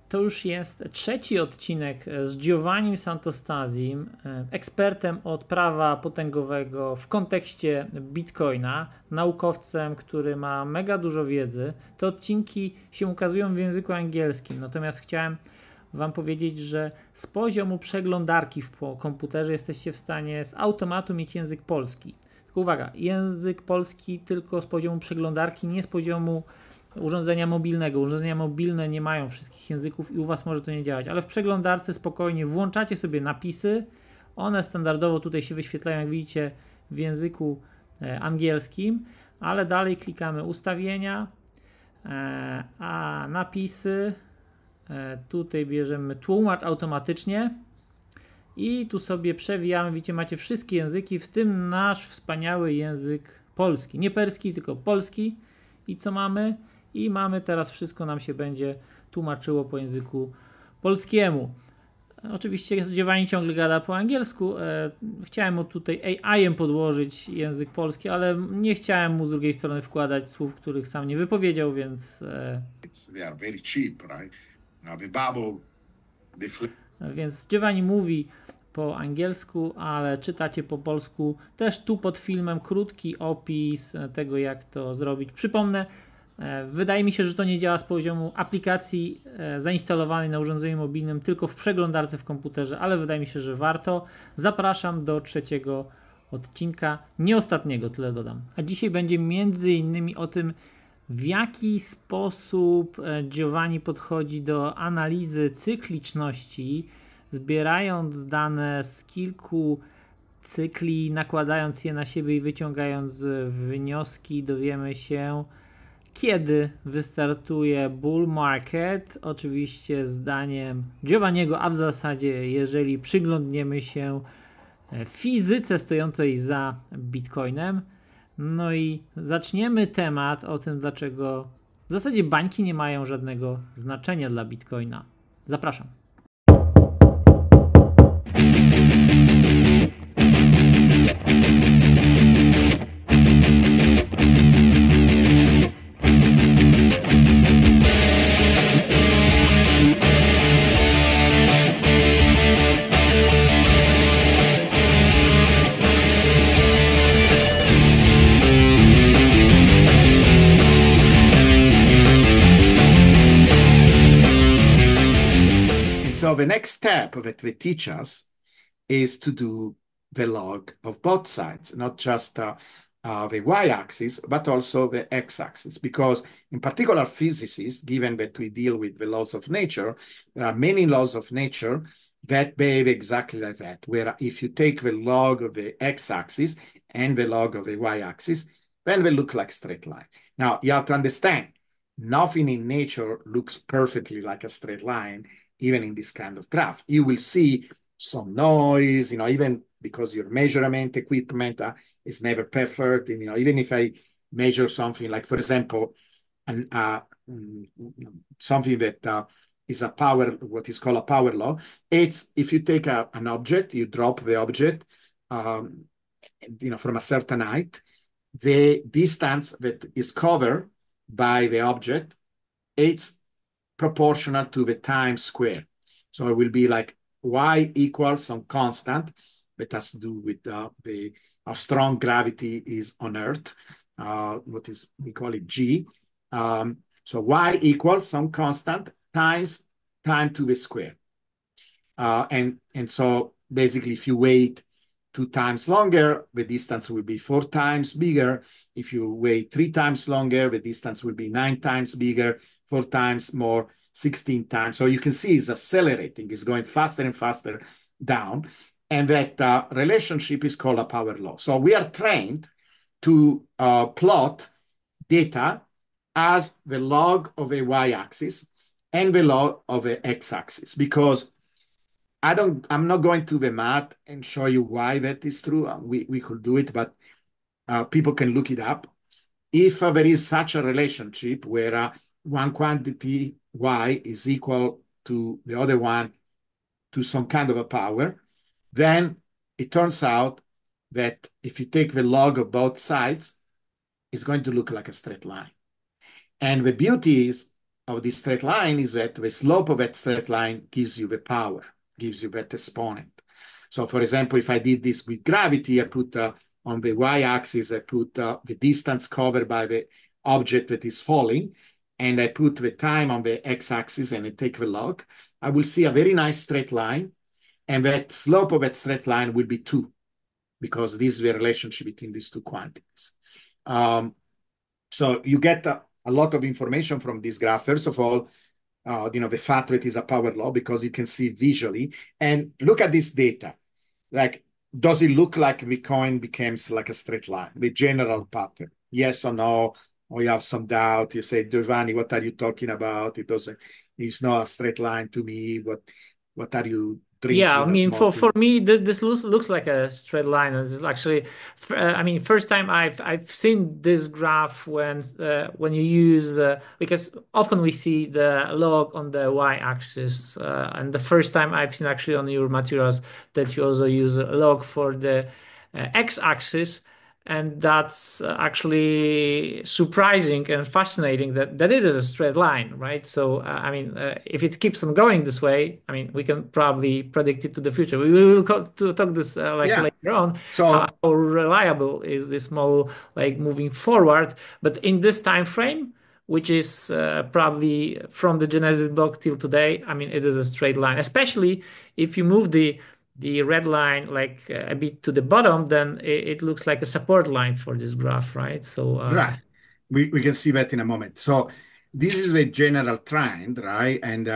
To już jest trzeci odcinek z Giovannim Santostasim, ekspertem od prawa potęgowego w kontekście Bitcoina, naukowcem, który ma mega dużo wiedzy. Te odcinki się ukazują w języku angielskim, natomiast chciałem Wam powiedzieć, że z poziomu przeglądarki w komputerze jesteście w stanie z automatu mieć język polski. Tylko uwaga, język polski tylko z poziomu przeglądarki, nie z poziomu urządzenia mobilnego. Urządzenia mobilne nie mają wszystkich języków i u Was może to nie działać, ale w przeglądarce spokojnie włączacie sobie napisy. One standardowo tutaj się wyświetlają, jak widzicie, w języku angielskim, ale dalej klikamy ustawienia, a napisy, tutaj bierzemy tłumacz automatycznie i tu sobie przewijamy. Widzicie, macie wszystkie języki, w tym nasz wspaniały język polski. Nie perski, tylko polski. I co mamy? I mamy teraz wszystko nam się będzie tłumaczyło po języku polskiemu. Oczywiście Giovanni ciągle gada po angielsku. Chciałem mu tutaj AI-em podłożyć język polski, ale nie chciałem mu z drugiej strony wkładać słów, których sam nie wypowiedział, więc they are very cheap, right? Now the bubble, więc Giovanni mówi po angielsku, ale czytacie po polsku. Też tu pod filmem krótki opis tego, jak to zrobić. Przypomnę, wydaje mi się, że to nie działa z poziomu aplikacji zainstalowanej na urządzeniu mobilnym, tylko w przeglądarce w komputerze, ale wydaje mi się, że warto. Zapraszam do trzeciego odcinka, nie ostatniego, tyle dodam. A dzisiaj będzie między innymi o tym, w jaki sposób Giovanni podchodzi do analizy cykliczności, zbierając dane z kilku cykli, nakładając je na siebie i wyciągając wnioski, dowiemy się, kiedy wystartuje bull market, oczywiście zdaniem Giovanniego, a w zasadzie jeżeli przyglądniemy się fizyce stojącej za Bitcoinem. No i zaczniemy temat o tym, dlaczego w zasadzie bańki nie mają żadnego znaczenia dla Bitcoina. Zapraszam. So the next step that they teach us is to do the log of both sides, not just the y-axis, but also the x-axis. Because in particular physicists, given that we deal with the laws of nature, there are many laws of nature that behave exactly like that, where if you take the log of the x-axis and the log of the y-axis, then they look like straight line. Now, you have to understand, nothing in nature looks perfectly like a straight line, even in this kind of graph. You will see some noise, even because your measurement equipment is never perfect. And, even if I measure something like, for example, something that is what is called a power law, it's if you take an object, you drop the object, from a certain height, the distance that is covered by the object, it's proportional to the time square. So it will be like y equals some constant that has to do with how strong gravity is on Earth, we call it G. So y equals some constant times time to the square. And so basically if you wait 2 times longer, the distance will be 4 times bigger. If you wait 3 times longer, the distance will be 9 times bigger, 4 times more, 16 times. So you can see it's accelerating. It's going faster and faster down. And that relationship is called a power law. So we are trained to plot data as the log of a y-axis and the log of a x-axis, because I'm not going to the math and show you why that is true. We could do it, but people can look it up. If there is such a relationship where one quantity y is equal to the other one to some kind of a power, then it turns out that if you take the log of both sides, it's going to look like a straight line. And the beauty is of this straight line is that the slope of that straight line gives you the power, gives you that exponent. So for example, if I did this with gravity, I put on the y-axis, I put the distance covered by the object that is falling, and I put the time on the x-axis and I take the log, I will see a very nice straight line, and that slope of that straight line will be 2, because this is the relationship between these two quantities. So you get a lot of information from this graph. First of all, the fact that it is a power law, because you can see visually. And look at this data. Like, does it look like Bitcoin becomes like a straight line, the general pattern? Yes or no? Or you have some doubt. You say, Giovanni, what are you talking about? It's not a straight line to me. What are you drinking? Yeah, I mean, for smoking? me, this looks like a straight line. It's actually, I mean, first time I've seen this graph when you use because often we see the log on the y-axis, and the first time I've seen actually on your materials that you also use a log for the x-axis. And that's actually surprising and fascinating that it is a straight line, right? So, I mean, if it keeps on going this way, I mean, we can probably predict it to the future. We will talk this later on. So how reliable is this model like moving forward? But in this time frame, which is probably from the Genesis block till today, I mean, it is a straight line, especially if you move the red line like a bit to the bottom, then it looks like a support line for this graph, right? So right, we can see that in a moment. So this is the general trend, right? And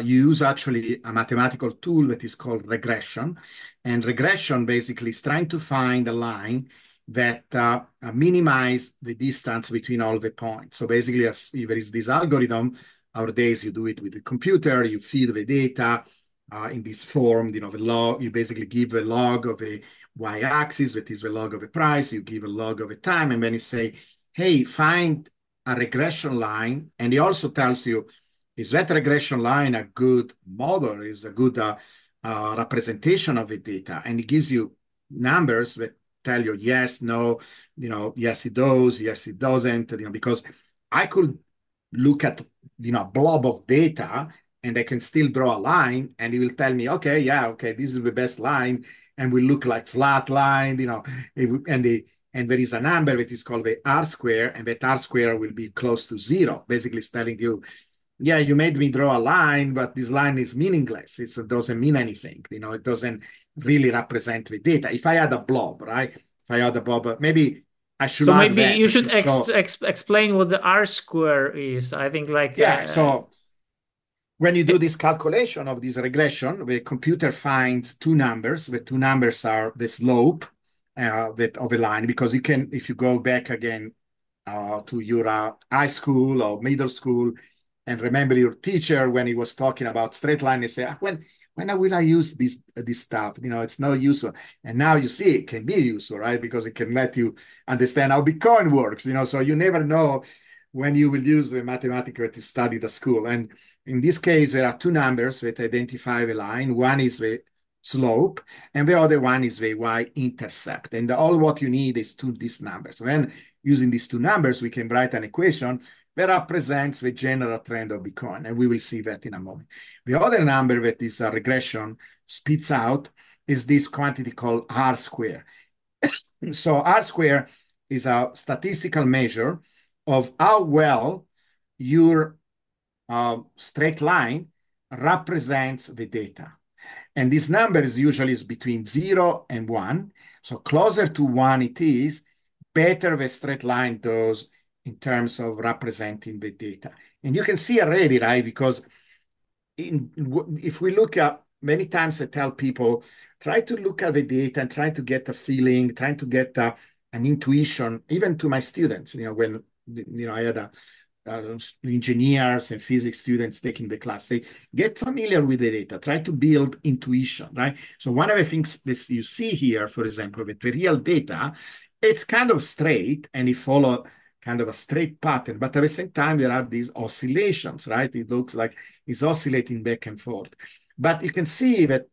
you use actually a mathematical tool that is called regression. And regression basically is trying to find a line that minimize the distance between all the points. So basically, there is this algorithm. Nowadays, you do it with the computer. You feed the data in this form, the log. You basically give a log of a y-axis, that is the log of a price. You give a log of a time, and then you say, hey, find a regression line. And he also tells you, is that regression line a good model? Is a good representation of the data? And it gives you numbers that tell you yes, no, yes, it does, yes, it doesn't, because I could look at, a blob of data and I can still draw a line, and it will tell me, okay, yeah, okay, this is the best line, and will look like flat line, and there is a number that is called the R square, and that R square will be close to 0. Basically, it's telling you, yeah, you made me draw a line, but this line is meaningless. It doesn't mean anything. It doesn't really represent the data. If I had a blob, right? If I had a blob, maybe I should. So maybe you should explain what the R square is. I think so when you do this calculation of this regression, the computer finds two numbers. The two numbers are the slope of a line, because you can, if you go back again to your high school or middle school, and remember your teacher when he was talking about straight line, he said, when will I use this stuff? It's no useful. And now you see it can be useful, right? Because it can let you understand how Bitcoin works, so you never know when you will use the mathematics that you studied at school. And in this case, there are two numbers that identify the line. One is the slope, and the other one is the y-intercept. And all what you need is these numbers. Then using these two numbers, we can write an equation that represents the general trend of Bitcoin, and we will see that in a moment. The other number that this regression spits out is this quantity called R square. So R square is a statistical measure of how well your straight line represents the data. And this number is usually between 0 and 1. So closer to 1 it is, better the straight line does in terms of representing the data. And you can see already, right? Because if we look at, many times I tell people, try to look at the data and try to get a feeling, trying to get an intuition, even to my students, when, I had engineers and physics students taking the class, they get familiar with the data, try to build intuition, right? So one of the things that you see here, for example, with the real data, it's kind of straight and it follows kind of a straight pattern, but at the same time, there are these oscillations, right? It looks like it's oscillating back and forth. But you can see that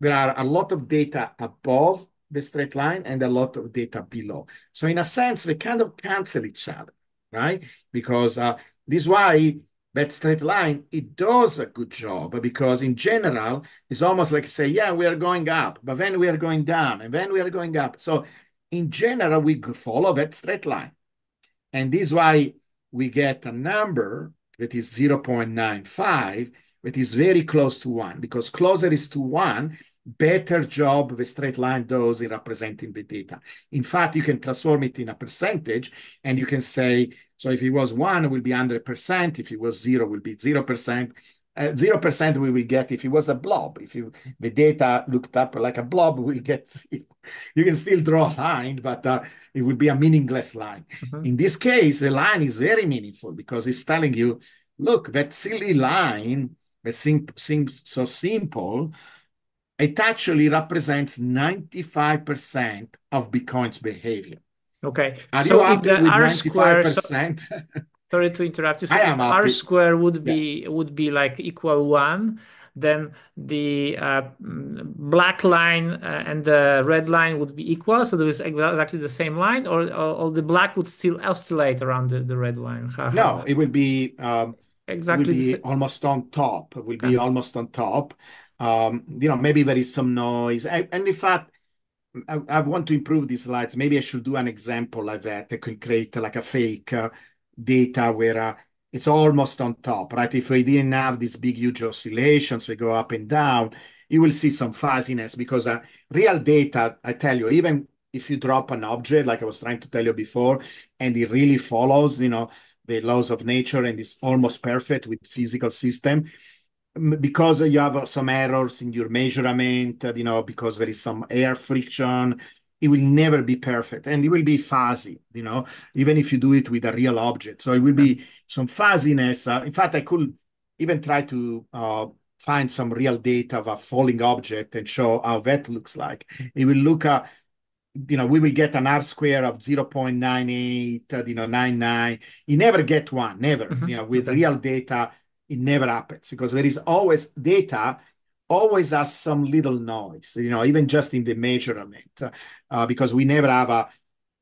there are a lot of data above the straight line and a lot of data below. So in a sense, they kind of cancel each other, right? Because this is why That straight line, it does a good job because in general, it's almost like say, yeah, we are going up, but then we are going down, and then we are going up. So in general, we follow that straight line. And this is why we get a number that is 0.95, that is very close to 1, because closer is to 1, better job the straight line does in representing the data. In fact, you can transform it in a percentage, and you can say, so if it was 1, it will be 100%. If it was 0, it will be 0%. 0% we will get if it was a blob. If the data looked up like a blob, we'll get 0. You can still draw a line, but it will be a meaningless line. In this case, the line is very meaningful because it's telling you, look, that silly line that seems so simple, it actually represents 95% of Bitcoin's behavior. Okay. Are so you if the happy with R square, 95%? sorry to interrupt you. So I if am R happy. square would be like equal 1, then the black line and the red line would be equal. So there is exactly the same line, or the black would still oscillate around the red line. No, it will be exactly almost on top. It will okay. be almost on top. Maybe there is some noise. And in fact, I want to improve these slides. Maybe I should do an example like that. I could create like a fake data where it's almost on top, right? If we didn't have these big, huge oscillations, we go up and down, you will see some fuzziness because real data, I tell you, even if you drop an object, like I was trying to tell you before, and it really follows, the laws of nature and is almost perfect with physical system, because you have some errors in your measurement, because there is some air friction, it will never be perfect and it will be fuzzy, even if you do it with a real object. So it will be some fuzziness. In fact, I could even try to find some real data of a falling object and show how that looks like. It will look we will get an R square of 0.98, 99. You never get one, never. With real data, it never happens because there is always data always has some little noise, even just in the measurement, because we never have a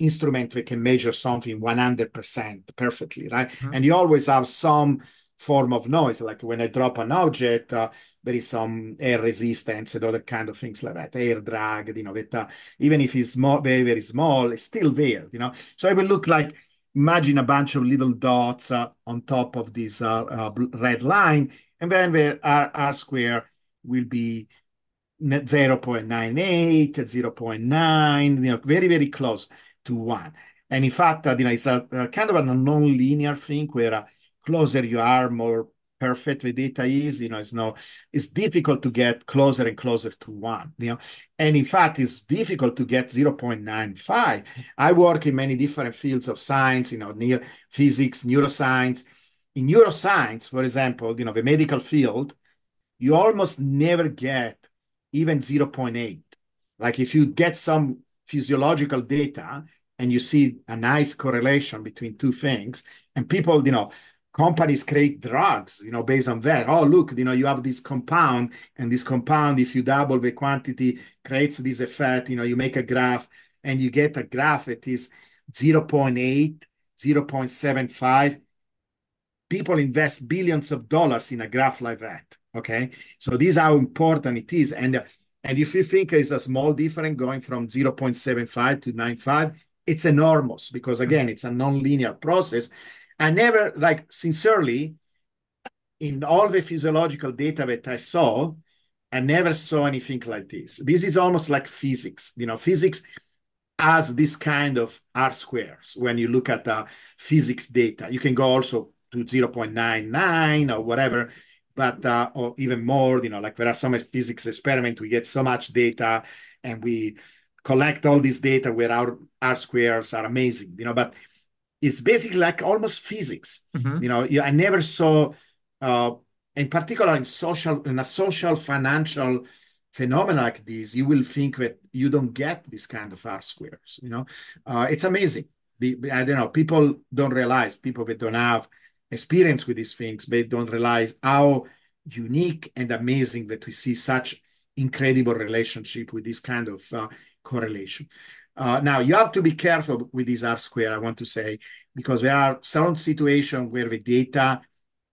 instrument that can measure something 100% perfectly, right? And you always have some form of noise, like when I drop an object, there is some air resistance and other kind of things like that, air drag, that even if it's small, very, very small, it's still there, So it will look like, imagine a bunch of little dots on top of this red line, and then the R square will be 0.98, 0.9, very, very close to 1. And in fact, it's a kind of a non-linear thing where closer you are, more perfect the data is, it's difficult to get closer and closer to 1, and in fact, it's difficult to get 0.95. I work in many different fields of science, physics, neuroscience. In neuroscience, for example, the medical field, you almost never get even 0.8. Like if you get some physiological data and you see a nice correlation between two things, and people, companies create drugs, based on that. Oh, look, you have this compound, and this compound, if you double the quantity, creates this effect. You make a graph, and you get a graph that is 0.8, 0.75. People invest billions of dollars in a graph like that. Okay, so this is how important it is. And if you think it's a small difference going from 0.75 to 95, it's enormous because, again, it's a non-linear process. I never, sincerely, in all the physiological data that I saw, I never saw anything like this. This is almost like physics. Physics has this kind of R squares. When you look at the physics data, you can go also to 0.99 or whatever, but or even more, like there are some physics experiments, we get so much data and we collect all this data where our R squares are amazing, but it's basically like almost physics. I never saw, in particular in a social financial phenomena like this, you will think that you don't get this kind of R squares. It's amazing. I don't know, people don't realize, people that don't have experience with these things, they don't realize how unique and amazing that we see such incredible relationship with this kind of correlation. Now, you have to be careful with this R square, I want to say, because there are some situations where the data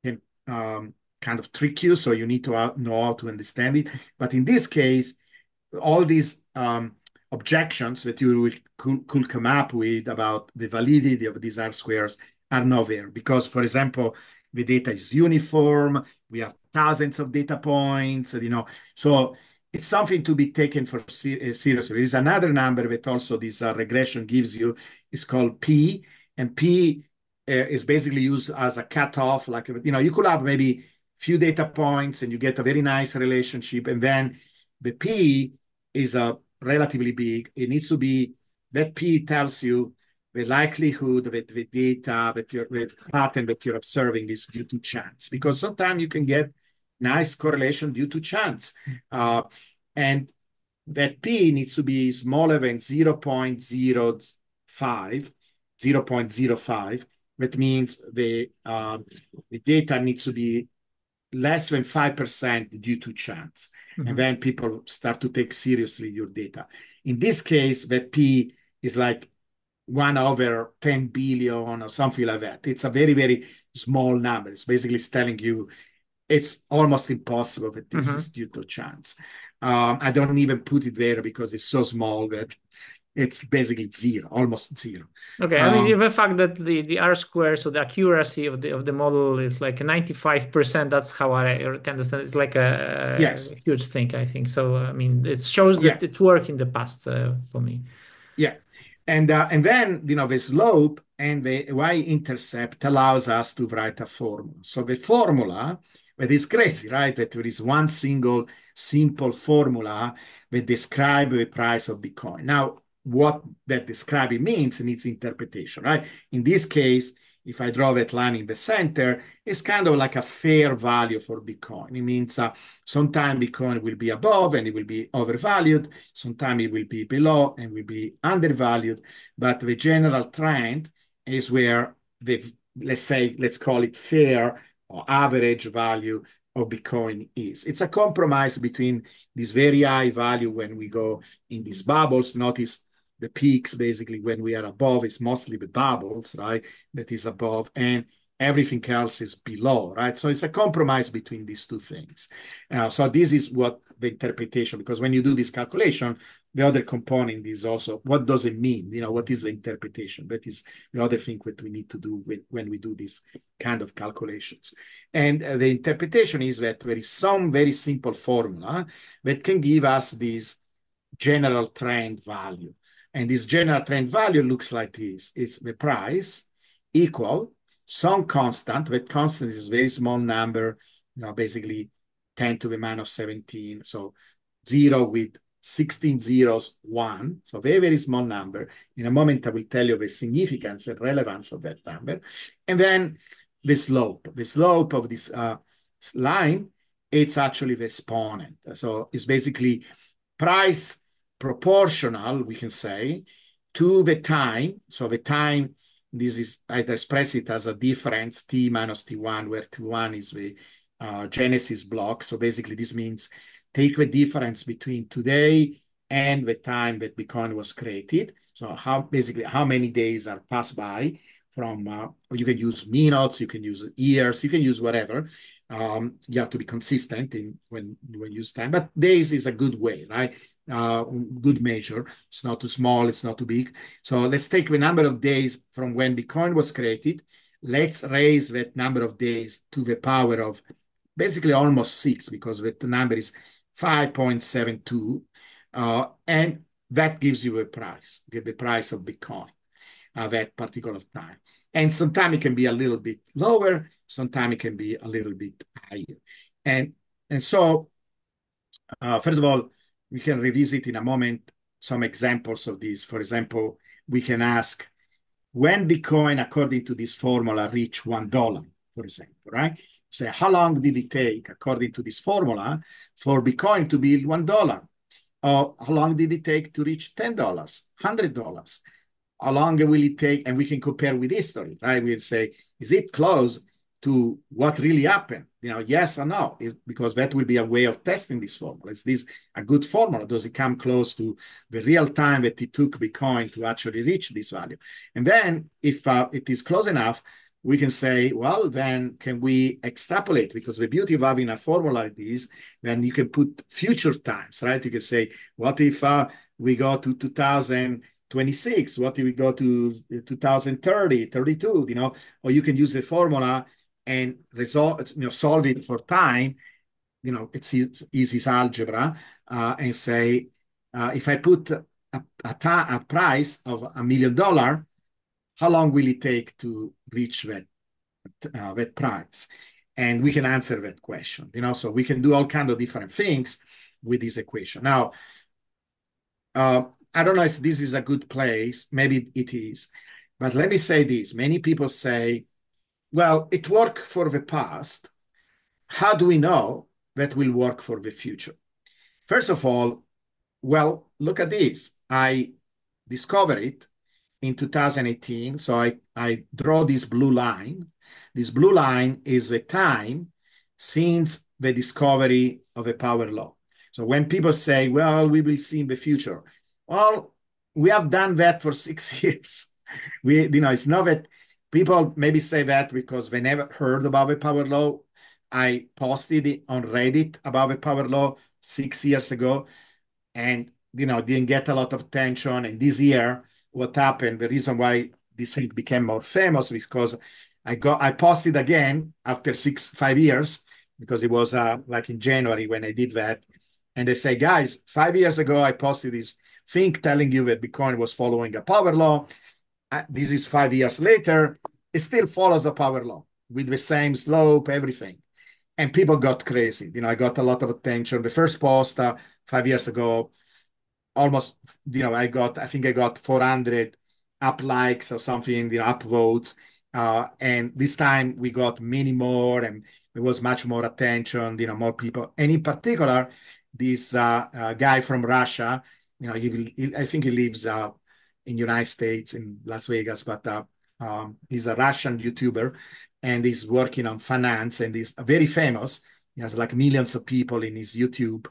can kind of trick you, so you need to know how to understand it. But in this case, all these objections that you could come up with about the validity of these R squares are not there. Because, for example, the data is uniform, we have thousands of data points, so it's something to be taken for seriously. There is another number that also this regression gives you. It's called P, and P is basically used as a cutoff. Like, you could have maybe few data points and you get a very nice relationship, and then the P is relatively big. It needs to be, that P tells you the likelihood that the data, the pattern that you're observing is due to chance, because sometimes you can get nice correlation due to chance. And that P needs to be smaller than 0.05, 0.05. That means the data needs to be less than 5% due to chance. Mm-hmm. And then people start to take seriously your data. In this case, that P is like 1/10 billion or something like that. It's a very, very small number. It's basically telling you it's almost impossible that this is due to chance. I don't even put it there because it's so small that it's basically zero, almost zero. Okay, I mean, the fact that the R square, so the accuracy of the model is like 95%, that's how I can understand. It's like a huge thing, I think. So, I mean, it shows that it worked in the past for me. Yeah. And then, the slope and the y-intercept allows us to write a formula. So the formula, but it's crazy, right? That there is one single simple formula that describes the price of Bitcoin. Now, what that describing means and its interpretation, right? In this case, if I draw that line in the center, it's kind of like a fair value for Bitcoin. It means sometimes Bitcoin will be above and it will be overvalued. Sometimes it will be below and will be undervalued. But the general trend is where let's call it fair or average value of Bitcoin is. It's a compromise between this very high value when we go in these bubbles. Notice the peaks, basically, when we are above, it's mostly the bubbles, right, that is above, and everything else is below, right? So it's a compromise between these two things. So this is what the interpretation, because when you do this calculation, the other component is also, what does it mean? What is the interpretation? That is the other thing that we need to do when we do this kind of calculations. And the interpretation is that there is some very simple formula that can give us this general trend value. And this general trend value looks like this. It's the price equal some constant. That constant is a very small number, basically 10 to the minus 17. So 0 with 16 zeros, 1. So very, very small number. In a moment, I will tell you the significance and relevance of that number. And then the slope. The slope of this line, it's actually the exponent. So it's basically price proportional, we can say, to the time. So the time, this is, I express it as a difference, t minus t1, where t1 is the genesis block. So basically this means take the difference between today and the time that Bitcoin was created. So how many days are passed by from, you can use minutes, you can use years, you can use whatever. You have to be consistent when you use time, but days is a good way, right? Good measure. It's not too small, it's not too big. So let's take the number of days from when Bitcoin was created. Let's raise that number of days to the power of basically almost 6, because the number is 5.72. And that gives you a price, the price of Bitcoin at that particular time. And sometimes it can be a little bit lower, sometimes it can be a little bit higher. And so, first of all, we can revisit in a moment some examples of this. For example, we can ask, when Bitcoin, according to this formula, reach $1, for example, right? Say, how long did it take, according to this formula, for Bitcoin to be $1? Or how long did it take to reach $10, $100? How long will it take? And we can compare with history, right? We'll say, is it close to what really happened? Yes or no? Because that will be a way of testing this formula. Is this a good formula? Does it come close to the real time that it took Bitcoin to actually reach this value? And then if it is close enough, we can say, well, then can we extrapolate? Because the beauty of having a formula like this, then you can put future times, right? You can say, what if we go to 2026? What if we go to 2030, 32, you know? Or you can use the formula and resolve, you know, solve it for time. You know, it's easy algebra, and say, if I put a price of $1 million, how long will it take to reach that price? And we can answer that question, you know, so we can do all kinds of different things with this equation. Now, I don't know if this is a good place, maybe it is, but let me say this. Many people say, well, it worked for the past. How do we know that will work for the future? First of all, well, look at this. I discovered it in 2018. So I draw this blue line. This blue line is the time since the discovery of the power law. So when people say, well, we will see in the future, well, we have done that for 6 years. You know, it's not that people maybe say that because they never heard about the power law. I posted it on Reddit about the power law 6 years ago, and you know, didn't get a lot of attention. And this year, what happened? The reason why this thing became more famous is because I posted again after 5 years, because it was like in January when I did that. And they say, guys, 5 years ago I posted this thing telling you that Bitcoin was following a power law. This is 5 years later. It still follows a power law with the same slope, everything. And people got crazy. You know, I got a lot of attention. The first post 5 years ago, almost, you know, I think I got 400 up likes or something, you know, up votes. And this time we got many more, and there was much more attention, you know, more people. And in particular, this guy from Russia, you know, I think he lives in United States, in Las Vegas, but he's a Russian YouTuber, and he's working on finance, and he's very famous. He has like millions of people in his YouTube.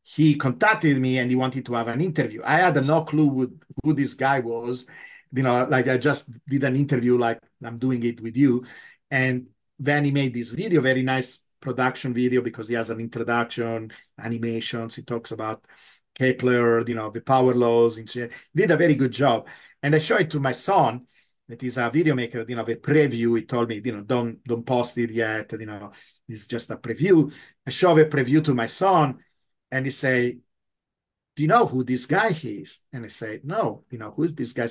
He contacted me and he wanted to have an interview. I had no clue who this guy was. You know, like I just did an interview like I'm doing it with you. And then he made this video, very nice production video, because he has an introduction, animations. He talks about Kepler, you know, the power laws. And he did a very good job. And I showed it to my son, that is a video maker, you know, the preview. He told me, you know, don't post it yet. You know, it's just a preview. I show the preview to my son, and he say, do you know who this guy is? And I say, no, you know, who's this guy?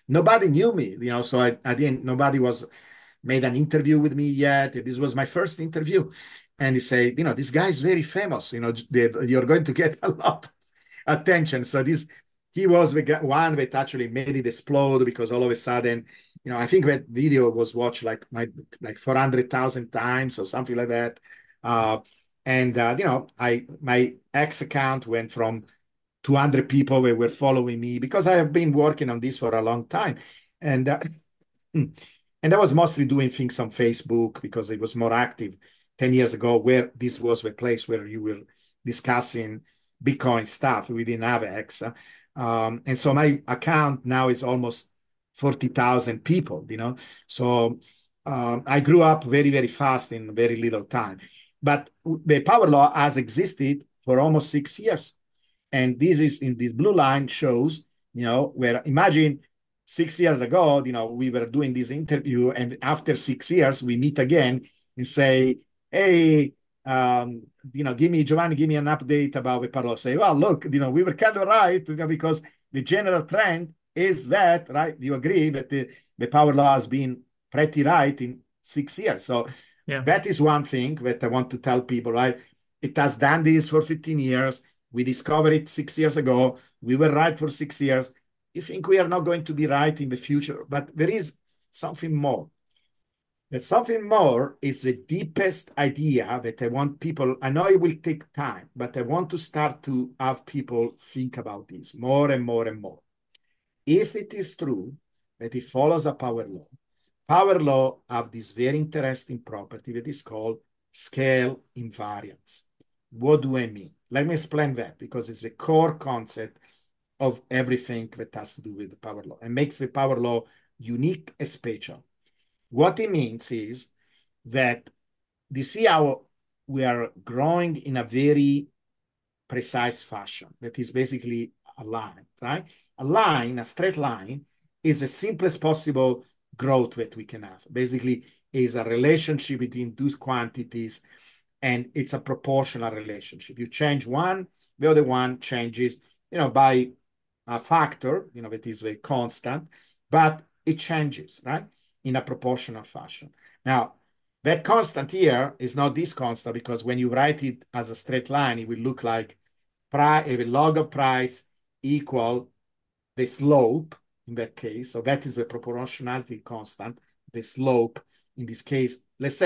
Nobody knew me, you know, so nobody was made an interview with me yet. This was my first interview. And he said, you know, this guy is very famous, you know, you're going to get a lot of attention. So he was the one that actually made it explode, because all of a sudden, you know, I think that video was watched like 400,000 times or something like that. And you know, my X account went from 200 people that were following me, because I have been working on this for a long time. And and I was mostly doing things on Facebook, because it was more active 10 years ago, where this was the place where you were discussing Bitcoin stuff. We didn't have X. And so my account now is almost 40,000 people, you know. So I grew up very, very fast in very little time. But the power law has existed for almost 6 years. And this is in this blue line shows, you know, where imagine 6 years ago, you know, we were doing this interview, and after 6 years, we meet again and say, hey, you know, Giovanni, give me an update about the power law. Say, well, look, you know, we were kind of right, you know, because the general trend is that, right? You agree that the power law has been pretty right in 6 years. So yeah, that is one thing that I want to tell people, right? It has done this for 15 years. We discovered it 6 years ago. We were right for 6 years. You think we are not going to be right in the future, but there is something more. That something more is the deepest idea that I want people, I know it will take time, but I want to start to have people think about this more and more and more. If it is true that it follows a power law have this very interesting property that is called scale invariance. What do I mean? Let me explain that, because it's the core concept of everything that has to do with the power law and makes the power law unique and special. What it means is that you see how we are growing in a very precise fashion. That is basically a line, right? A line, a straight line, is the simplest possible growth that we can have. Basically, is a relationship between two quantities, and it's a proportional relationship. You change one, the other one changes, by a factor, that is very constant, but it changes, right? In a proportional fashion. Now, that constant here is not this constant, because when you write it as a straight line, it will look like a log of price equal the slope in that case. So that is the proportionality constant, the slope. In this case, let's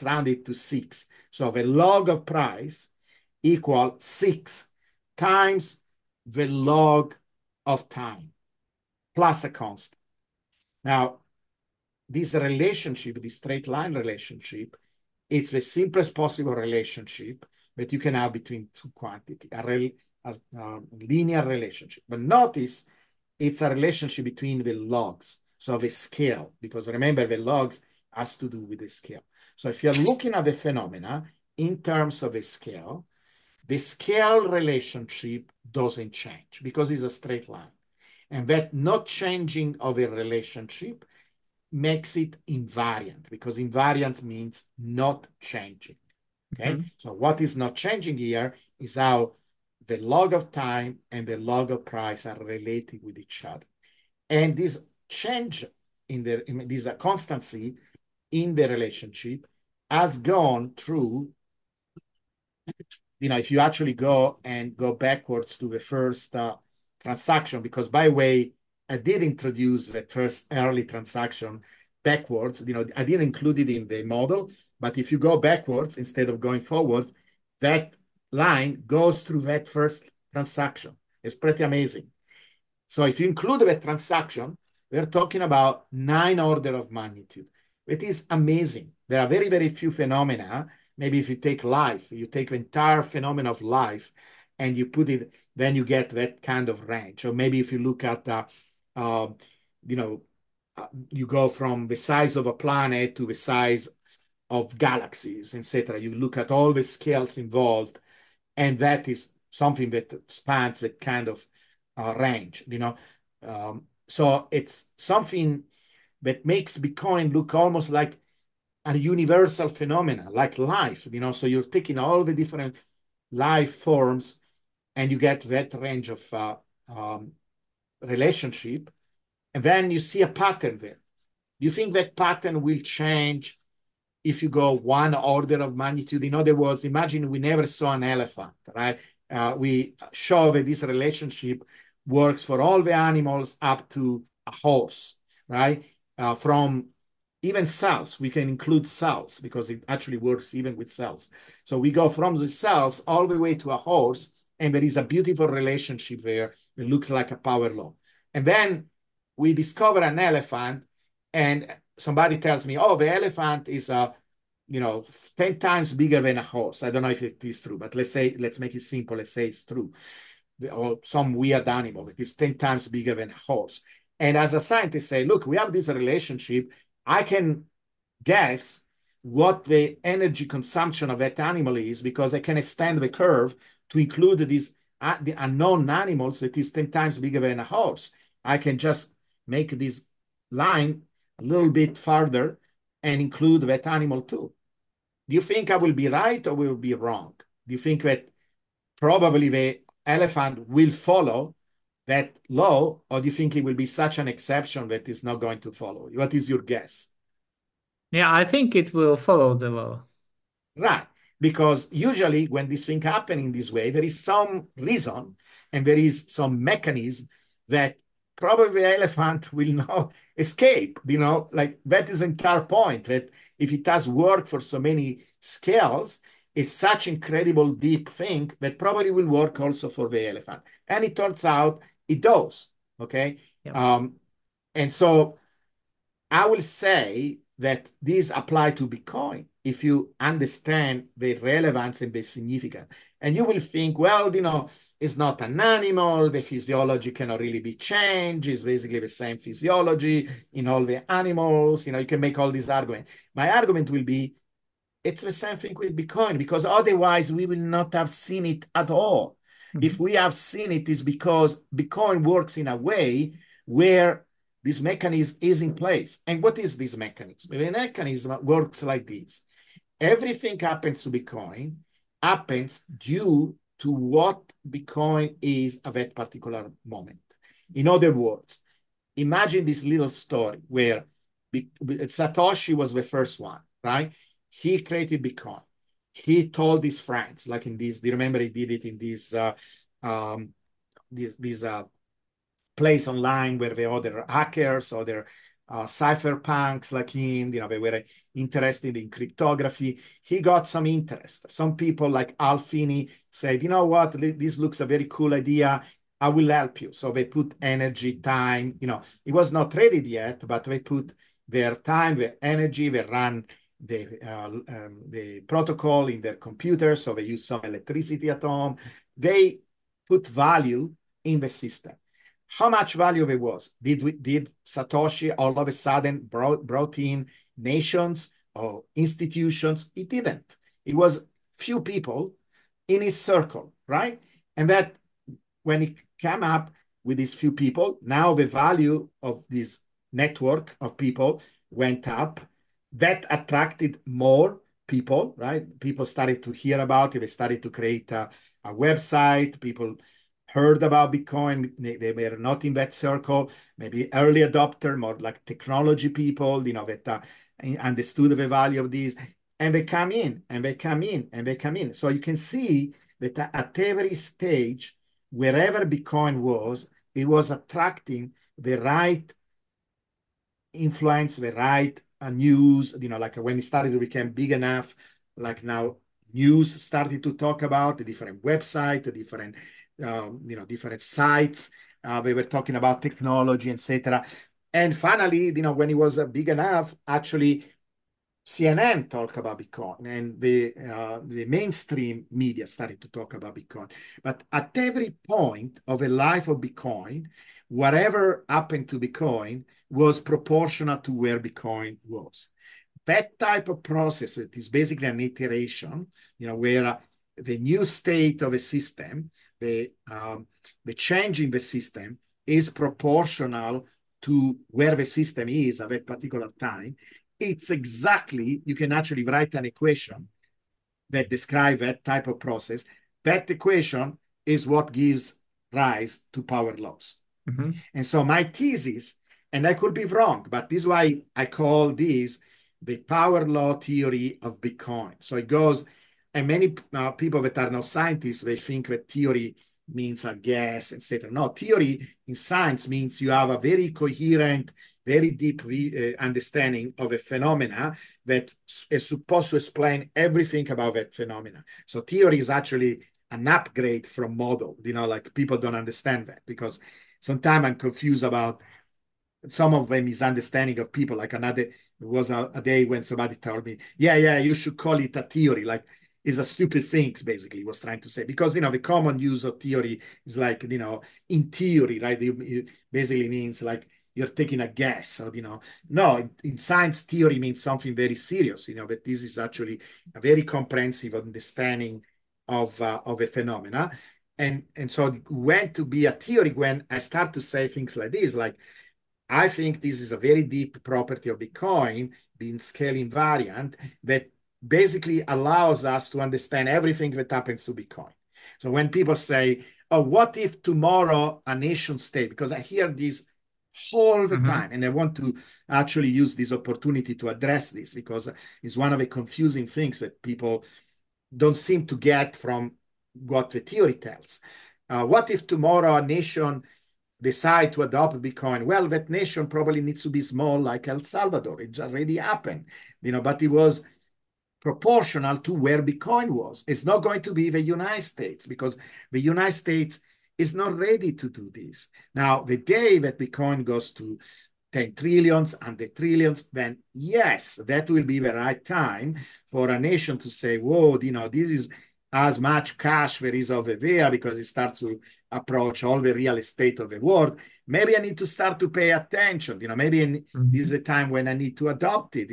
round it to 6. So the log of price equal 6 times the log of time plus a constant. Now, this relationship, this straight line relationship, it's the simplest possible relationship that you can have between two quantities, a linear relationship. But notice it's a relationship between the logs, so the scale, because remember the logs has to do with the scale. So if you're looking at the phenomena in terms of a scale, the scale relationship doesn't change because it's a straight line. And that not changing of a relationship makes it invariant, because invariant means not changing. Okay, so what is not changing here is how the log of time and the log of price are related with each other. And this change this constancy in the relationship has gone through, if you actually go backwards to the first transaction, because by the way, I did introduce the first early transaction backwards. I didn't include it in the model, but if you go backwards instead of going forward, that line goes through that first transaction. It's pretty amazing. So if you include that transaction, we're talking about 9 orders of magnitude. It is amazing. There are very, very few phenomena. Maybe if you take life, you take the entire phenomenon of life and you put it, then you get that kind of range. Or maybe if you look at, you go from the size of a planet to the size of galaxies, etc. You look at all the scales involved, and that is something that spans that kind of range, so it's something that makes Bitcoin look almost like a universal phenomena, like life, so you're taking all the different life forms and you get that range of relationship, and then you see a pattern there. Do you think that pattern will change if you go 1 order of magnitude? In other words, imagine we never saw an elephant, right? We show that this relationship works for all the animals up to a horse, right? From even cells, we can include cells because it actually works even with cells. So we go from the cells all the way to a horse, and there is a beautiful relationship there. It looks like a power law. And then we discover an elephant, and somebody tells me, oh, the elephant is 10 times bigger than a horse. I don't know if it is true, but let's make it simple. Let's say it's true. Or some weird animal that is 10 times bigger than a horse. And as a scientist say, look, we have this relationship. I can guess what the energy consumption of that animal is because I can extend the curve to include the unknown animals that is 10 times bigger than a horse. I can just make this line a little bit farther and include that animal too. Do you think I will be right or will be wrong? Do you think that probably the elephant will follow that law, or do you think it will be such an exception that it's not going to follow? What is your guess? Yeah, I think it will follow the law. Right, because usually when this thing happens in this way, there is some reason and there is some mechanism that probably the elephant will not escape, like that is the entire point, that if it has worked for so many scales, it's such incredible deep thing that probably will work also for the elephant. And it turns out it does, okay? Yep. And so I will say that these apply to Bitcoin if you understand the relevance and the significance. And you will think, well, it's not an animal, the physiology cannot really be changed, it's basically the same physiology in all the animals, you can make all these arguments. My argument will be, it's the same thing with Bitcoin, because otherwise we will not have seen it at all. If we have seen it, it's because Bitcoin works in a way where this mechanism is in place. And what is this mechanism? The mechanism works like this. Everything happens to Bitcoin happens due to what Bitcoin is at that particular moment. In other words, imagine this little story where Satoshi was the first one, right? He created Bitcoin. He told his friends, like in this, do you remember he did it in this place online where the other hackers, other cypherpunks like him, they were interested in cryptography. He got some interest. Some people like Al Finney said, you know what, this looks a very cool idea. I will help you. So they put energy, time, it was not ready yet, but they put their time, their energy, they ran the protocol in their computer, so they use some electricity at home. They put value in the system. How much value there was? Did Satoshi all of a sudden brought in nations or institutions? It didn't. It was few people in his circle, right? And that when he came up with these few people, now the value of this network of people went up. That attracted more people, right? People started to hear about it. They started to create a website. People heard about Bitcoin. They were not in that circle. Maybe early adopter, more like technology people, that understood the value of these. And they come in, and they come in, and they come in. So you can see that at every stage, wherever Bitcoin was, it was attracting the right influence, the right news, like when it started to become big enough, like now news started to talk about the different websites, the different, different sites. We were talking about technology, etc. And finally, when it was big enough, actually CNN talked about Bitcoin, and the mainstream media started to talk about Bitcoin. But at every point of the life of Bitcoin, whatever happened to Bitcoin was proportional to where Bitcoin was. That type of process, it is basically an iteration, where the new state of a system, the change in the system is proportional to where the system is at that particular time. It's exactly, you can actually write an equation that describes that type of process. That equation is what gives rise to power laws. And so my thesis, and I could be wrong, but this is why I call this the power law theory of Bitcoin. So it goes, and many people that are not scientists, they think that theory means a guess, etc. No, theory in science means you have a very coherent, very deep understanding of a phenomena that is supposed to explain everything about that phenomena. So theory is actually an upgrade from model. Like people don't understand that, because sometimes I'm confused about some of the misunderstanding of people. Like there was a day when somebody told me, yeah, you should call it a theory. Like, it's a stupid thing, basically, was trying to say. Because, the common use of theory is like, in theory, right? It basically means like you're taking a guess. Or, no, in science, theory means something very serious, but this is actually a very comprehensive understanding of a phenomena. And so it went to be a theory when I start to say things like this, like, I think this is a very deep property of Bitcoin, being scale invariant, that basically allows us to understand everything that happens to Bitcoin. So when people say, oh, what if tomorrow a nation state, because I hear this all the time, and I want to actually use this opportunity to address this, because it's one of the confusing things that people don't seem to get from what the theory tells. What if tomorrow a nation decide to adopt Bitcoin? Well, that nation probably needs to be small, like El Salvador. It already happened, but it was proportional to where Bitcoin was. It's not going to be the United States, because the United States is not ready to do this. Now, the day that Bitcoin goes to 10 trillions and the trillions, then yes, that will be the right time for a nation to say, whoa, this is as much cash there is over there, because it starts to approach all the real estate of the world. Maybe I need to start to pay attention, maybe this is a time when I need to adopt it,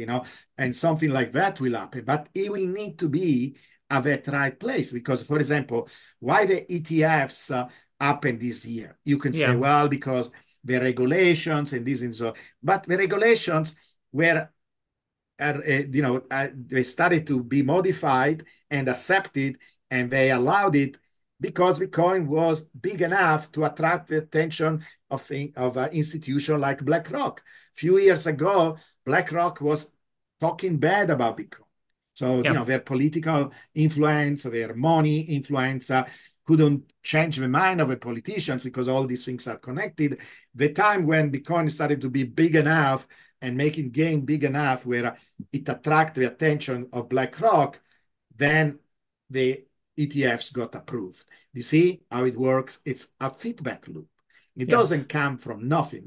and something like that will happen. But it will need to be at that right place, because, for example, why the ETFs happened this year? You can say, well, because the regulations and this and so, but the regulations were, they started to be modified and accepted, and they allowed it because Bitcoin was big enough to attract the attention of an institution like BlackRock. A few years ago, BlackRock was talking bad about Bitcoin. So, their political influence, their money influence couldn't change the mind of the politicians, because all these things are connected. The time when Bitcoin started to be big enough and making gain big enough where it attracted the attention of BlackRock, then the ETFs got approved. You see how it works? It's a feedback loop. It doesn't come from nothing,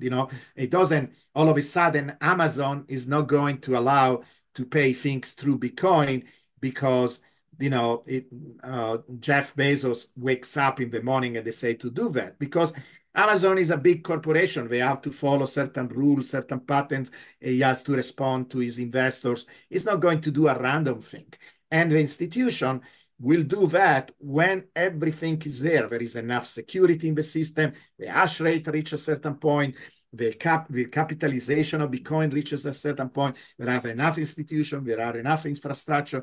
It doesn't, all of a sudden, Amazon is not going to allow to pay things through Bitcoin because, Jeff Bezos wakes up in the morning and they say to do that, because Amazon is a big corporation. They have to follow certain rules, certain patterns. He has to respond to his investors. He's not going to do a random thing. And the institution will do that when everything is there. There is enough security in the system. The hash rate reaches a certain point. The capitalization of Bitcoin reaches a certain point. There are enough institutions. There are enough infrastructure.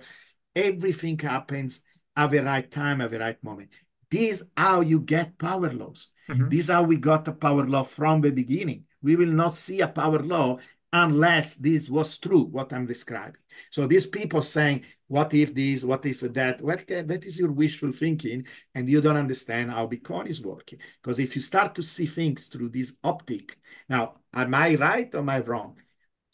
Everything happens at the right time, at the right moment. This is how you get power laws. This is how we got a power law from the beginning. We will not see a power law unless this was true, what I'm describing. So these people saying, what if this, what if that? Well, that is your wishful thinking, and you don't understand how Bitcoin is working. Because if you start to see things through this optic, now, am I right or am I wrong?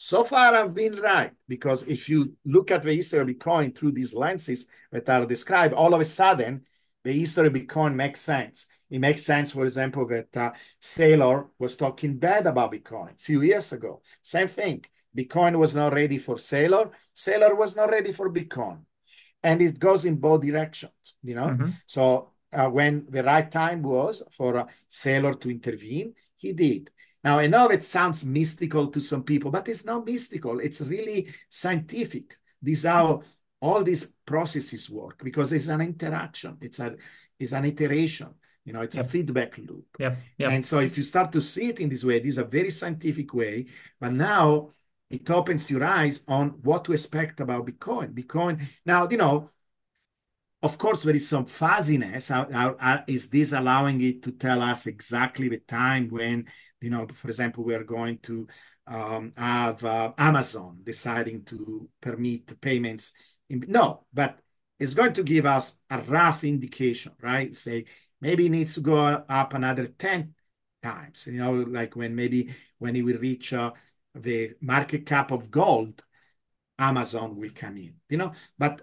So far, I've been right, because if you look at the history of Bitcoin through these lenses that are described, all of a sudden, the history of Bitcoin makes sense. It makes sense, for example, that Saylor was talking bad about Bitcoin a few years ago. Same thing. Bitcoin was not ready for Saylor. Saylor was not ready for Bitcoin. And it goes in both directions, So when the right time was for Saylor to intervene, he did. Now, I know it sounds mystical to some people, but it's not mystical. It's really scientific. This is how all these processes work, because it's an interaction. It's an iteration. It's a feedback loop. And so if you start to see it in this way, this is a very scientific way, but now it opens your eyes on what to expect about Bitcoin. Now, of course, there is some fuzziness. How is this allowing it to tell us exactly the time when, for example, we are going to have Amazon deciding to permit payments? No, but it's going to give us a rough indication, right? Say, maybe it needs to go up another 10 times, like when it will reach the market cap of gold, Amazon will come in, but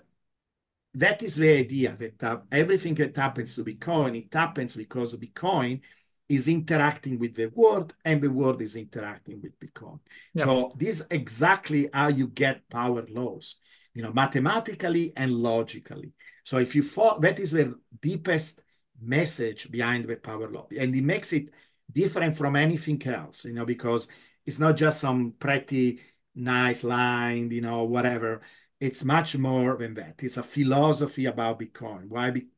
that is the idea that everything that happens to Bitcoin, it happens because Bitcoin is interacting with the world and the world is interacting with Bitcoin. So this is exactly how you get power laws, mathematically and logically. So if you follow, that is the deepest message behind the power law, and it makes it different from anything else, because it's not just some pretty nice line, whatever. It's much more than that. It's a philosophy about Bitcoin,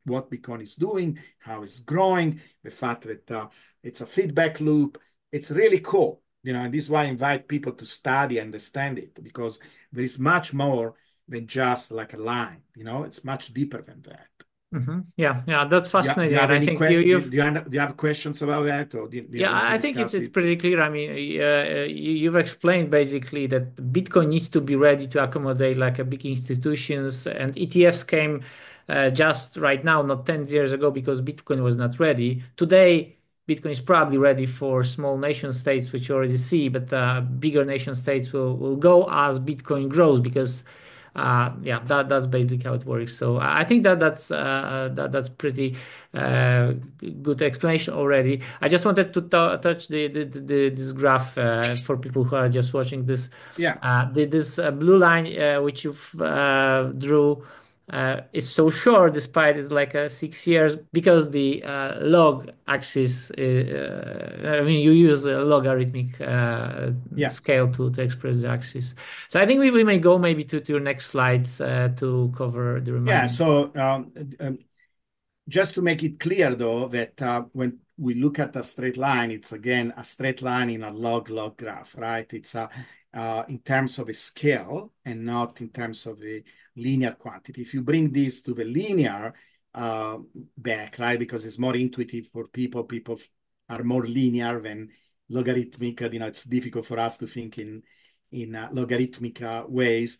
what Bitcoin is doing, how it's growing, the fact that it's a feedback loop. It's really cool, and this is why I invite people to study and understand it, because there is much more than just like a line, it's much deeper than that. Yeah, that's fascinating. Do you have any questions? Do you have questions about that, or do you want to I think discuss it's it? pretty clear. I mean, you've explained basically that Bitcoin needs to be ready to accommodate like a big institutions, and ETFs came just right now, not 10 years ago, because Bitcoin was not ready. Today, Bitcoin is probably ready for small nation states, which you already see, but bigger nation states will go as Bitcoin grows, because Yeah, that's basically how it works. So I think that's pretty good explanation already. I just wanted to touch this graph for people who are just watching this. Yeah. This blue line which you've drew is so short, despite it's like 6 years, because the log axis. I mean, you use a logarithmic Yeah. scale to express the axis. So I think we may go maybe to your next slides to cover the remaining. Yeah. So just to make it clear, though, that when we look at a straight line, it's again a straight line in a log graph, right? It's in terms of a scale and not in terms of a linear quantity. If you bring this to the linear back, right, because it's more intuitive for people, people are more linear than logarithmic. It's difficult for us to think in logarithmic ways.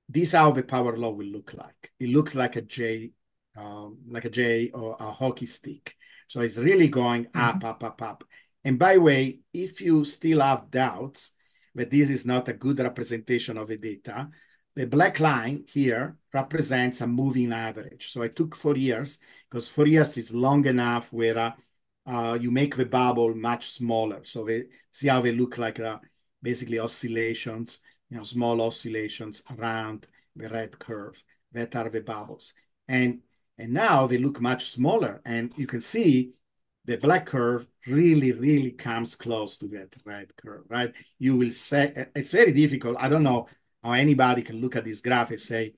This is how the power law will look like. It looks like a J or a hockey stick. So it's really going up, up, up, up. And by the way, if you still have doubts that this is not a good representation of the data, the black line here represents a moving average. So I took 4 years because 4 years is long enough where you make the bubble much smaller. So see how they look like basically oscillations, small oscillations around the red curve. That are the bubbles. And now they look much smaller. And you can see the black curve really, really comes close to that red curve, right? You will say, it's very difficult. I don't know how anybody can look at this graph and say,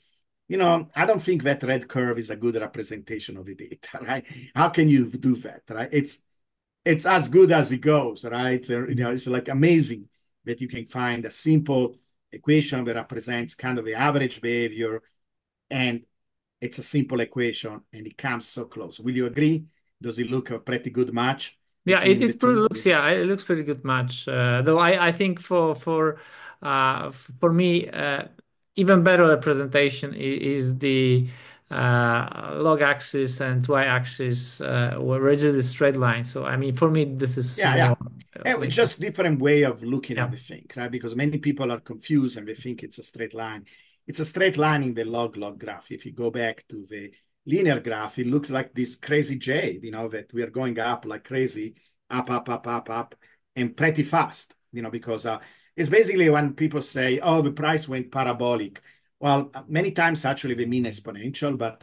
I don't think that red curve is a good representation of the data, right? How can you do that, right? It's as good as it goes, right? It's like amazing that you can find a simple equation that represents kind of the average behavior, and it's a simple equation, and it comes so close. Will you agree? Does it look a pretty good match? Yeah, it looks, yeah, it looks pretty good match. Though I think for me, even better representation is the log axis and y axis where is the straight line. So I mean, for me, this is more. It's just different way of looking at the thing, right? Because many people are confused and they think it's a straight line. It's a straight line in the log graph. If you go back to the linear graph, it looks like this crazy J, that we are going up like crazy, up, up, up, up, up, and pretty fast, because it's basically when people say, oh, the price went parabolic. Well, many times actually they mean exponential, but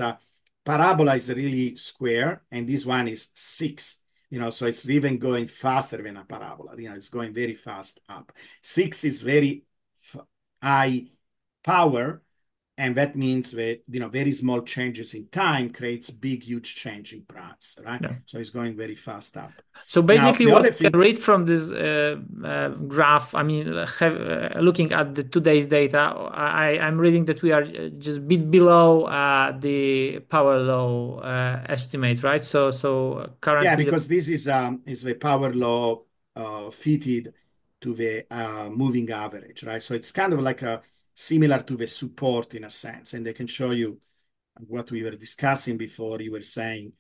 parabola is really square, and this one is 6. So it's even going faster than a parabola. It's going very fast up. 6 is very high power, and that means that very small changes in time creates big, huge change in price, right? Yeah. So it's going very fast up. So basically, now, what I can read from this graph, I mean, looking at the today's data, I'm reading that we are just a bit below the power law estimate, right? So currently, yeah, because this is the power law fitted to the moving average, right? So it's kind of like similar to the support in a sense, and they can show you what we were discussing before. You were saying,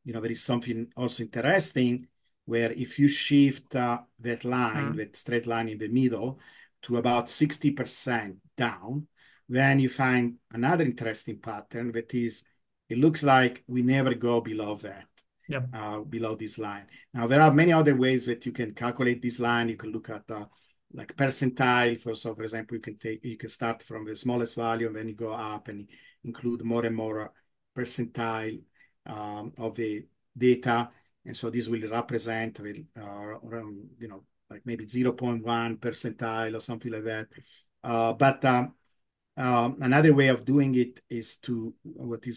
there is something also interesting where if you shift that line, that straight line in the middle, to about 60% down, then you find another interesting pattern that is, it looks like we never go below that. Yep. Below this line. Now, there are many other ways that you can calculate this line. You can look at like percentile. For example, you can start from the smallest value and then you go up and include more and more percentile of the data. And so this will represent like maybe 0.1 percentile or something like that. But another way of doing it is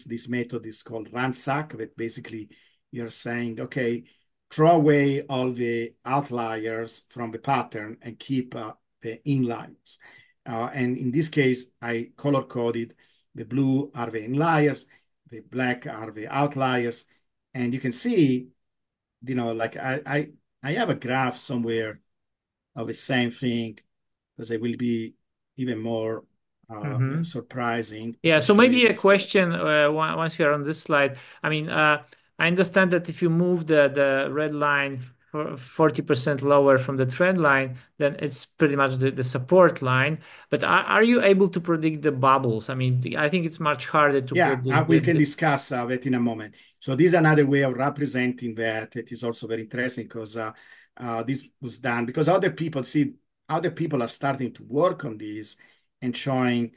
this method is called ransack, that basically you're saying, okay, throw away all the outliers from the pattern and keep the inliers. And in this case, I color-coded the blue are the inliers, the black are the outliers. And you can see, like I have a graph somewhere of the same thing, because it will be even more surprising. Yeah, so maybe a question once you're on this slide. I mean, I understand that if you move the red line 40% lower from the trend line, then it's pretty much the support line. But are you able to predict the bubbles? I mean, I think it's much harder to predict. We can discuss that in a moment. So this is another way of representing that. It is also very interesting because this was done because other people are starting to work on this and showing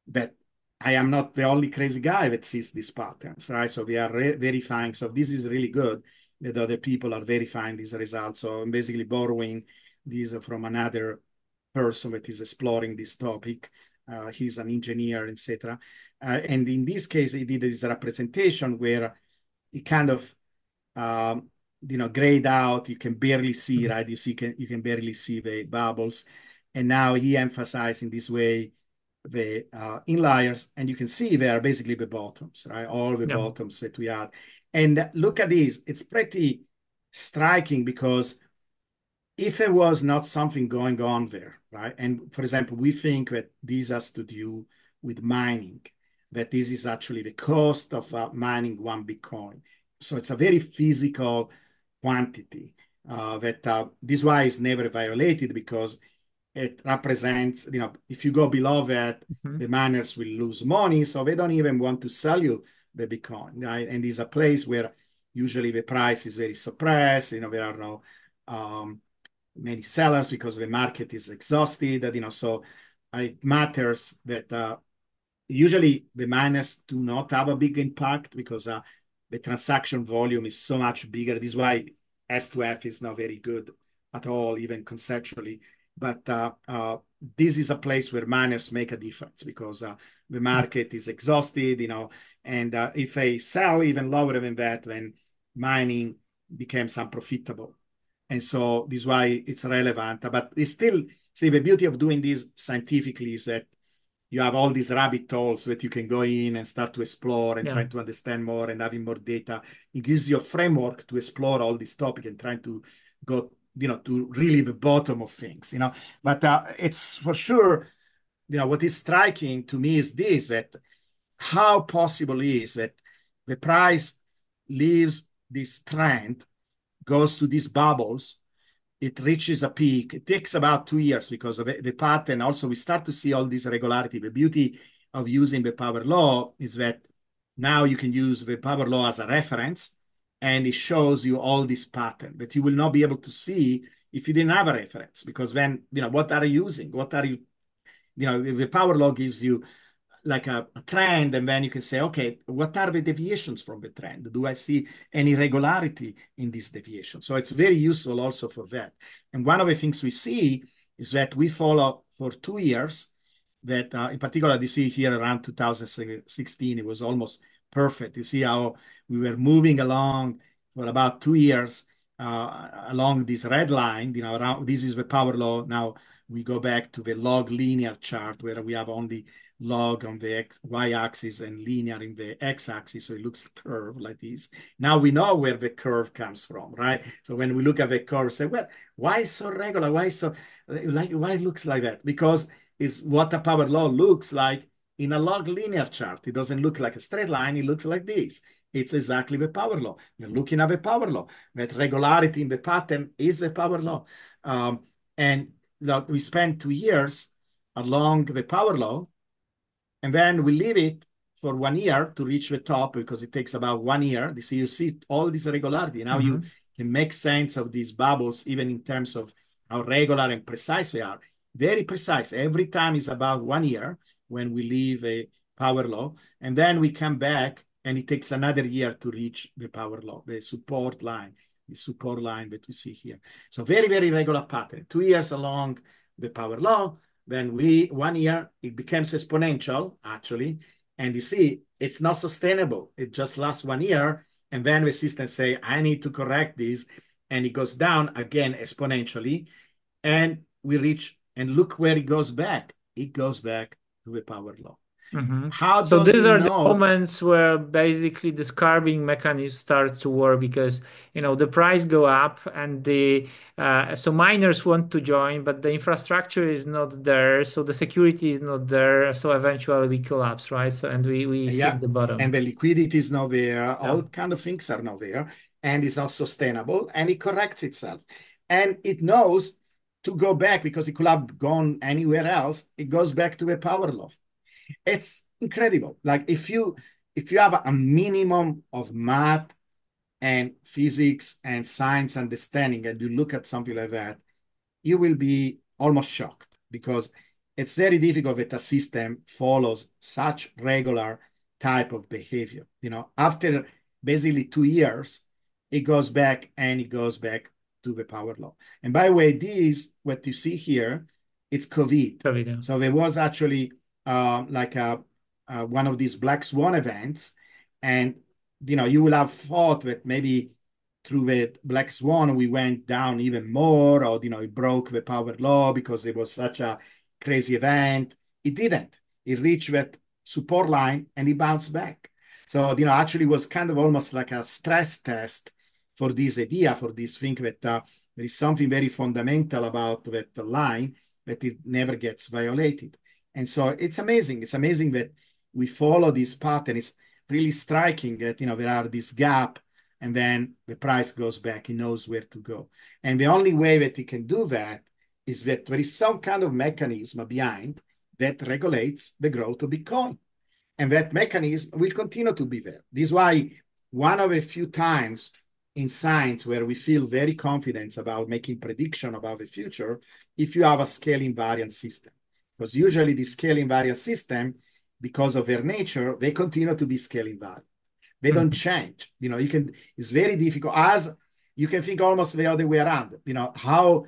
that I am not the only crazy guy that sees these patterns, right? So we are verifying. So this is really good that other people are verifying these results. So I'm basically borrowing these from another person that is exploring this topic. He's an engineer, etc. And in this case, he did this representation where he kind of, grayed out. You can barely see, right? You can barely see the bubbles. And now he emphasized in this way the inliers, and you can see they are basically the bottoms, right? All the bottoms that we had. And look at this. It's pretty striking because if there was not something going on there, right? And for example, we think that this has to do with mining, that this is actually the cost of mining one Bitcoin. So it's a very physical quantity that this is why it's never violated, because it represents, if you go below that, the miners will lose money. So they don't even want to sell you the Bitcoin, right? And it's a place where usually the price is very suppressed. There are no many sellers because the market is exhausted. So it matters that usually the miners do not have a big impact because the transaction volume is so much bigger. This is why S2F is not very good at all, even conceptually. But this is a place where miners make a difference because the market is exhausted, and if they sell even lower than that, then mining becomes unprofitable. And so this is why it's relevant. But it's still, see, the beauty of doing this scientifically is that you have all these rabbit holes that you can go in and start to explore and try to understand more and having more data. It gives you a framework to explore all this topic and trying to go to really the bottom of things, But it's for sure, what is striking to me is this, that how possible is that the price leaves this trend, goes to these bubbles, it reaches a peak. It takes about 2 years because of the pattern. Also, we start to see all this regularity. The beauty of using the power law is that now you can use the power law as a reference, and it shows you all this pattern that you will not be able to see if you didn't have a reference, because then, what are you using? What are you, the power law gives you like a trend, and then you can say, okay, what are the deviations from the trend? Do I see any regularity in this deviation? So it's very useful also for that. And one of the things we see is that we follow for 2 years that in particular, you see here around 2016, it was almost perfect. You see how we were moving along for about 2 years along this red line, around, this is the power law. Now we go back to the log linear chart where we have only log on the y-axis and linear in the x-axis, so it looks curved like this. Now we know where the curve comes from, right? So when we look at the curve, say, well, why so regular? Why it looks like that? Because it's what a power law looks like in a log linear chart. It doesn't look like a straight line. It looks like this. It's exactly the power law. You're looking at the power law. That regularity in the pattern is the power law. And we spent 2 years along the power law, and then we leave it for 1 year to reach the top because it takes about 1 year. So you see all this irregularity. Now you can make sense of these bubbles, even in terms of how regular and precise they are. Very precise. Every time is about 1 year when we leave a power law. And then we come back and it takes another year to reach the power law, the support line that we see here. So very, very regular pattern. 2 years along the power law. Then 1 year, it becomes exponential, actually. And you see, it's not sustainable. It just lasts 1 year. And then the system say, I need to correct this. And it goes down again exponentially. And we reach, and look where it goes back. It goes back to the power law. Mhm. How So does these he are the know? moments where basically the scarving mechanism starts to work because the price go up and the so miners want to join, but the infrastructure is not there, so the security is not there, so eventually we collapse, right? So and we Yeah, seek the and bottom. the liquidity is not there. Yeah. All kind of things are not there, and it's not sustainable, and it corrects itself, and it knows to go back because it could have gone anywhere else. It goes back to a power law. It's incredible. Like if you have a minimum of math and physics and science understanding, and you look at something like that, you will be almost shocked because it's very difficult that a system follows such regular type of behavior. After basically 2 years, it goes back and it goes back to the power law. And by the way, this, what you see here, it's COVID. Video. So there was actually like one of these black swan events. And, you will have thought that maybe through the black swan, we went down even more, or it broke the power law because it was such a crazy event. It didn't. It reached that support line and it bounced back. So actually, was kind of almost like a stress test for this idea, for this thing that there is something very fundamental about that line that it never gets violated. And so it's amazing. It's amazing that we follow this pattern. It's really striking that there are this gap, and then the price goes back. He knows where to go. And the only way that he can do that is that there is some kind of mechanism behind that regulates the growth of Bitcoin. And that mechanism will continue to be there. This is why one of a few times in science where we feel very confident about making prediction about the future, if you have a scale invariant system. Because usually the scale invariant system, because of their nature, they continue to be scale invariant. They don't change. It's very difficult. As you can think almost the other way around. How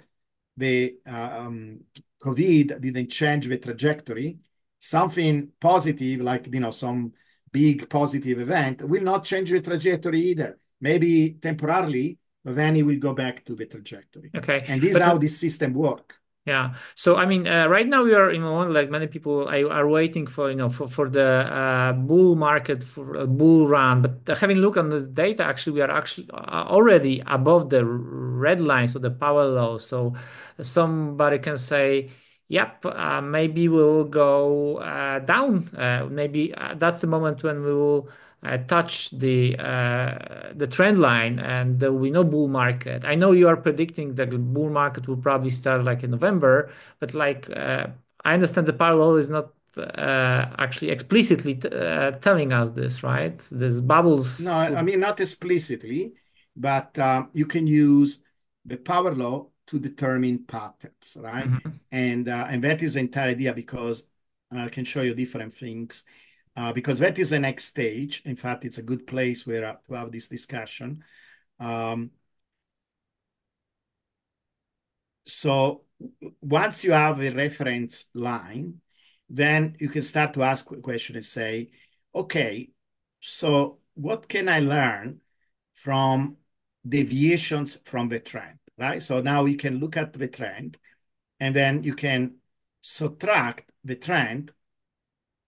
the COVID didn't change the trajectory. Something positive, like some big positive event, will not change the trajectory either. Maybe temporarily, but then it will go back to the trajectory. Okay. And this is how this system works. Yeah. So I mean, right now we are like many people are waiting for for the bull market, for a bull run. But having a look on the data, actually we are actually already above the red line, so the power law. So somebody can say, yep, maybe we'll go down. Maybe that's the moment when we will touch the trend line, and there will be no bull market. I know you are predicting that the bull market will probably start like in November, but like I understand the power law is not actually explicitly telling us this, right? There's bubbles. No, I mean, not explicitly, but you can use the power law to determine patterns, right? Mhm. And that is the entire idea, because I can show you different things, because that is the next stage. In fact, it's a good place where to have this discussion. So once you have a reference line, then you can start to ask a question and say, okay, so what can I learn from deviations from the trend, right? So now you can look at the trend, and then you can subtract the trend,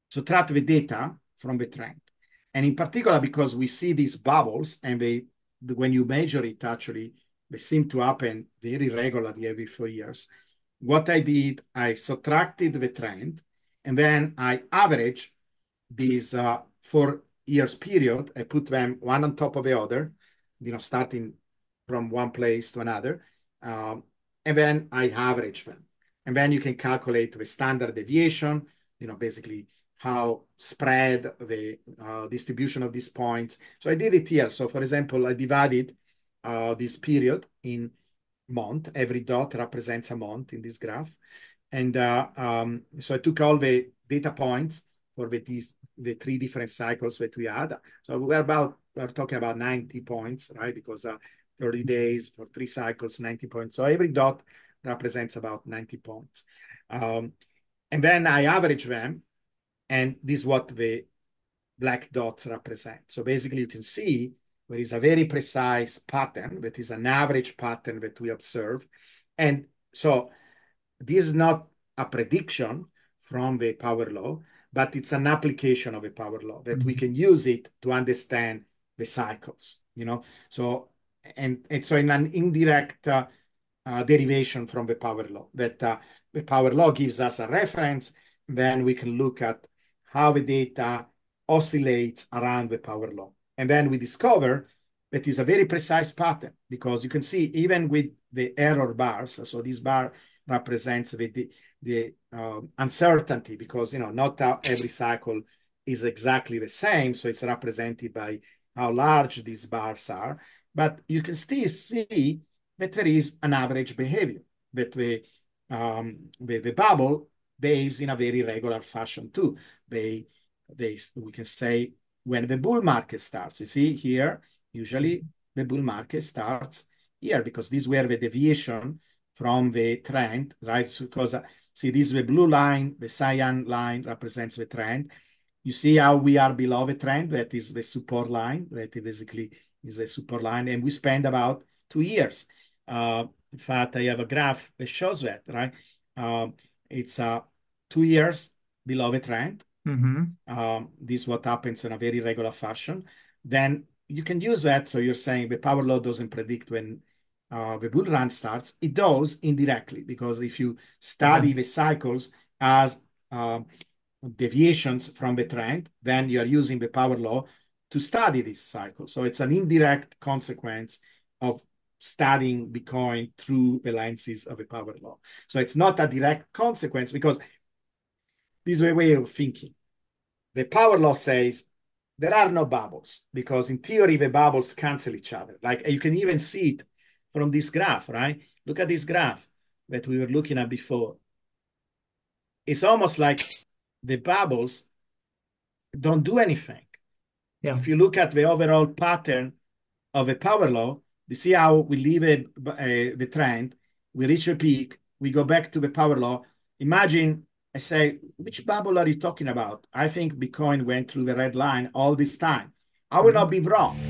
subtract the data from the trend. And in particular, because we see these bubbles, and when you measure it, actually, they seem to happen very regularly every 4 years. What I did, I subtracted the trend, and then I average these 4 years period. I put them one on top of the other, starting from one place to another. And then I average them. And then you can calculate the standard deviation, basically how spread the distribution of these points. So I did it here. So for example, I divided this period in month. Every dot represents a month in this graph. And so I took all the data points for the 3 different cycles that we had. So we're talking about 90 points, right? Because 30 days for 3 cycles, 90 points. So every dot represents about 90 points. And then I average them, and this is what the black dots represent. So basically you can see there is a very precise pattern that is an average pattern that we observe. And so this is not a prediction from the power law, but it's an application of a power law that we can use it to understand the cycles, you know. So, and so in an indirect derivation from the power law, that the power law gives us a reference, then we can look at how the data oscillates around the power law. And then we discover that is a very precise pattern, because you can see even with the error bars, so this bar represents the uncertainty, because, you know, not every cycle is exactly the same. So it's represented by how large these bars are. But you can still see that there is an average behavior, that the bubble behaves in a very regular fashion too. We can say when the bull market starts, you see here, usually the bull market starts here, because this is where the deviation from the trend, right? So because see, this is the blue line, the cyan line represents the trend. You see how we are below the trend, that is the support line, that basically is a support line, and we spend about 2 years. In fact, I have a graph that shows that, right? It's 2 years below the trend. This is what happens in a very regular fashion. Then you can use that. So you're saying the power law doesn't predict when the bull run starts. It does indirectly, because if you study the cycles as deviations from the trend, then you're using the power law to study this cycle. So it's an indirect consequence of studying Bitcoin through the lenses of a power law. So it's not a direct consequence, because this is a way of thinking. The power law says there are no bubbles, because in theory, the bubbles cancel each other. Like you can even see it from this graph, right? Look at this graph that we were looking at before. It's almost like the bubbles don't do anything. Yeah. If you look at the overall pattern of a power law, you see how we leave the trend, we reach a peak, we go back to the power law. Imagine I say, which bubble are you talking about? I think Bitcoin went through the red line all this time. I will not be wrong.